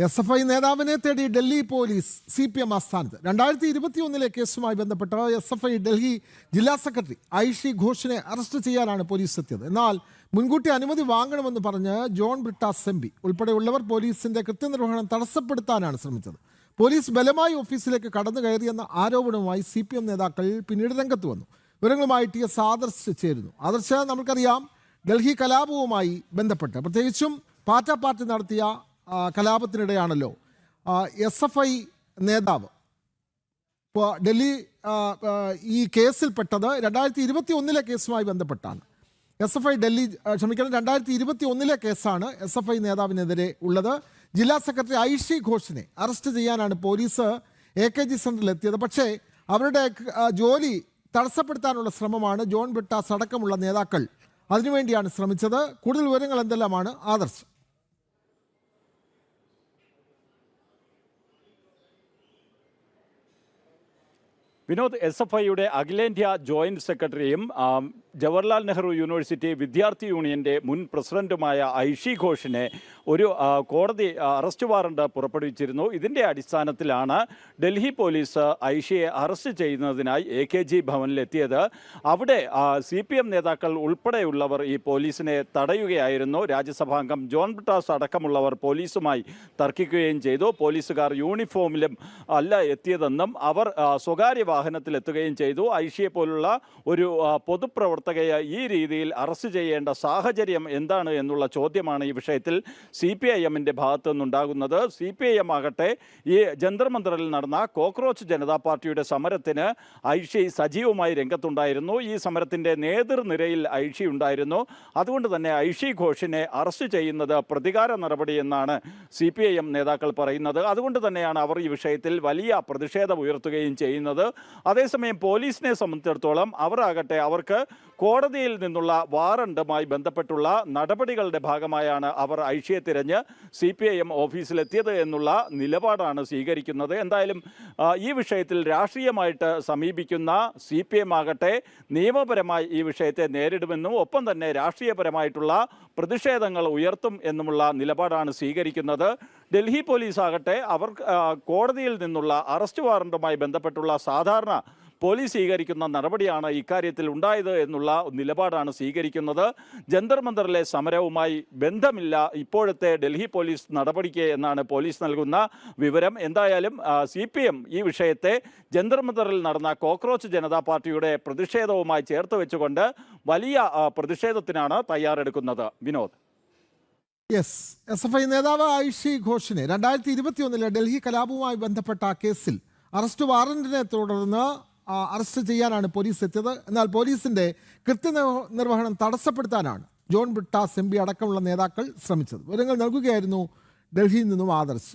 SFI നേതാവിനെ തേടി Delhi police CPM ആസ്ഥാനത്ത് 2021 കേസുമായി ബന്ധപ്പെട്ട് SFI ഡൽഹി ജില്ലാ സെക്രട്ടറി ഐഷി ഘോഷിനെ അറസ്റ്റ് ചെയ്യാനാണ് പോലീസ് എത്തിയത്. എന്നാൽ മുൻകൂട്ടി അനുമതി വാങ്ങണമെന്ന് പറഞ്ഞ് ജോൺ ബ്രിട്ടാസ് MP ഉൾപ്പെടെയുള്ളവർ പോലീസിന്റെ കൃത്യനിർവഹണം തടസ്സപ്പെടുത്താനാണ് ശ്രമിച്ചത്. പോലീസ് ബലമായി ഓഫീസിലേക്ക് കടന്നു കയറിയെന്ന ആരോപണവുമായി CPM നേതാക്കൾ പിന്നീട് രംഗത്ത് വന്നു. വിവരങ്ങളുമായി TS ആദർശ് ചേരുന്നു. ആദർശ്, നമുക്കറിയാം ഡൽഹി കലാപവുമായി ബന്ധപ്പെട്ട് പ്രത്യേകിച്ചും പാർട്ടി നടത്തിയ കലാപത്തിനിടെയാണല്ലോ SFI നേതാവ് ഇപ്പോൾ ഡൽഹി ഈ കേസിൽപ്പെട്ടത് 2021 കേസുമായി ബന്ധപ്പെട്ടാണ്. SFI ഡൽഹി 2021 കേസാണ് SFI നേതാവിനെതിരെ ഉള്ളത്. ജില്ലാ സെക്രട്ടറി ഐഷി ഘോഷിനെ അറസ്റ്റ് ചെയ്യാനാണ് പോലീസ് AKG സെന്ററിൽ എത്തിയത്. പക്ഷേ അവരുടെ ജോലി തടസ്സപ്പെടുത്താനുള്ള ശ്രമമാണ് ജോൺ ബ്രിട്ടാസ് അടക്കമുള്ള നേതാക്കൾ അതിനുവേണ്ടിയാണ് ശ്രമിച്ചത്. കൂടുതൽ വിവരങ്ങൾ എന്തെല്ലാമാണ് ആദർശ്? വിനോദ്, SFIയുടെ അഖിലേന്ത്യാ ജോയിന്റ് സെക്രട്ടറിയും ജവഹർലാൽ നെഹ്റു യൂണിവേഴ്സിറ്റി വിദ്യാർത്ഥി യൂണിയൻ്റെ മുൻ പ്രസിഡന്റുമായ ഐഷി ഘോഷിനെ ഒരു കോടതി അറസ്റ്റ് വാറണ്ട് പുറപ്പെടുവിച്ചിരുന്നു. ഇതിൻ്റെ അടിസ്ഥാനത്തിലാണ് ഡൽഹി പോലീസ് ഐഷിയെ അറസ്റ്റ് ചെയ്യുന്നതിനായി AKG ഭവനിലെത്തിയത്. അവിടെ CPM നേതാക്കൾ ഉൾപ്പെടെയുള്ളവർ ഈ പോലീസിനെ തടയുകയായിരുന്നു. രാജ്യസഭാംഗം ജോൺ ബ്രിട്ടാസ് അടക്കമുള്ളവർ പോലീസുമായി തർക്കിക്കുകയും ചെയ്തു. പോലീസുകാർ യൂണിഫോമിലും അല്ല എത്തിയതെന്നും അവർ സ്വകാര്യ വാഹനത്തിലെത്തുകയും ചെയ്തു. ഐഷിയെ പോലുള്ള ഒരു പൊതുപ്രവർത്തകയെ ഈ രീതിയിൽ അറസ്റ്റ് ചെയ്യേണ്ട സാഹചര്യം എന്താണ് എന്നുള്ള ചോദ്യമാണ് ഈ വിഷയത്തിൽ CPIM-ന്റെ ഭാഗത്തു നിന്നുണ്ടാകുന്നത്. CPIM ആകട്ടെ ഈ ജന്തർ മന്ദറിൽ നടന്ന കോക്രോച്ച് ജനതാ പാർട്ടിയുടെ സമരത്തിന് ഐഷി സജീവമായി രംഗത്തുണ്ടായിരുന്നു. ഈ സമരത്തിൻ്റെ നേതൃനിരയിൽ ഐഷി ഉണ്ടായിരുന്നു. അതുകൊണ്ട് തന്നെ ഐഷി ഘോഷിനെ അറസ്റ്റ് ചെയ്യുന്നത് പ്രതികാര നടപടി എന്നാണ് CPIM നേതാക്കൾ പറയുന്നത്. അതുകൊണ്ട് തന്നെയാണ് അവർ ഈ വിഷയത്തിൽ വലിയ പ്രതിഷേധം ഉയർത്തുകയും ചെയ്യുന്നത്. അതേസമയം പോലീസിനെ സംബന്ധിച്ചിടത്തോളം അവർക്ക് കോടതിയിൽ നിന്നുള്ള വാറണ്ടുമായി ബന്ധപ്പെട്ടുള്ള നടപടികളുടെ ഭാഗമായാണ് അവർ ഐഷിയെ തിരഞ്ഞ് CPIM ഓഫീസിലെത്തിയത് എന്നുള്ള നിലപാടാണ് സ്വീകരിക്കുന്നത്. എന്തായാലും ഈ വിഷയത്തിൽ രാഷ്ട്രീയമായിട്ട് സമീപിക്കുന്ന CPM ആകട്ടെ നിയമപരമായി ഈ വിഷയത്തെ നേരിടുമെന്നും ഒപ്പം തന്നെ രാഷ്ട്രീയപരമായിട്ടുള്ള പ്രതിഷേധങ്ങൾ ഉയർത്തും എന്നുമുള്ള നിലപാടാണ് സ്വീകരിക്കുന്നത്. ഡൽഹി പോലീസ് ആകട്ടെ അവർ കോടതിയിൽ നിന്നുള്ള അറസ്റ്റ് വാറണ്ടുമായി ബന്ധപ്പെട്ടുള്ള സാധാരണ പോലീസ് സ്വീകരിക്കുന്ന നടപടിയാണ് ഇക്കാര്യത്തിൽ ഉണ്ടായത് എന്നുള്ള നിലപാടാണ് സ്വീകരിക്കുന്നത്. ജന്തർ മന്ദറിലെ സമരവുമായി ബന്ധമില്ല ഇപ്പോഴത്തെ ഡൽഹി പോലീസ് നടപടിക്ക് എന്നാണ് പോലീസ് നൽകുന്ന വിവരം. എന്തായാലും CPM ഈ വിഷയത്തെ ജന്തർ മന്ദറിൽ നടന്ന കോക്രോച്ച് ജനതാ പാർട്ടിയുടെ പ്രതിഷേധവുമായി ചേർത്ത് വെച്ചുകൊണ്ട് വലിയ പ്രതിഷേധത്തിനാണ് തയ്യാറെടുക്കുന്നത്. വിനോദ്, SFI നേതാവ് ഐഷി ഘോഷിനെ 2021 ഡൽഹി കലാപവുമായി ബന്ധപ്പെട്ട കേസിൽ അറസ്റ്റ് വാറന്റിനെ തുടർന്ന് അറസ്റ്റ് ചെയ്യാനാണ് പോലീസ് എത്തിയത്. എന്നാൽ പോലീസിന്റെ കൃത്യനിർവഹണം തടസ്സപ്പെടുത്താനാണ് ജോൺ ബ്രിട്ടാസ് MP അടക്കമുള്ള നേതാക്കൾ ശ്രമിച്ചത്. വിവരങ്ങൾ നൽകുകയായിരുന്നു ഡൽഹിയിൽ നിന്നും ആദർശ്.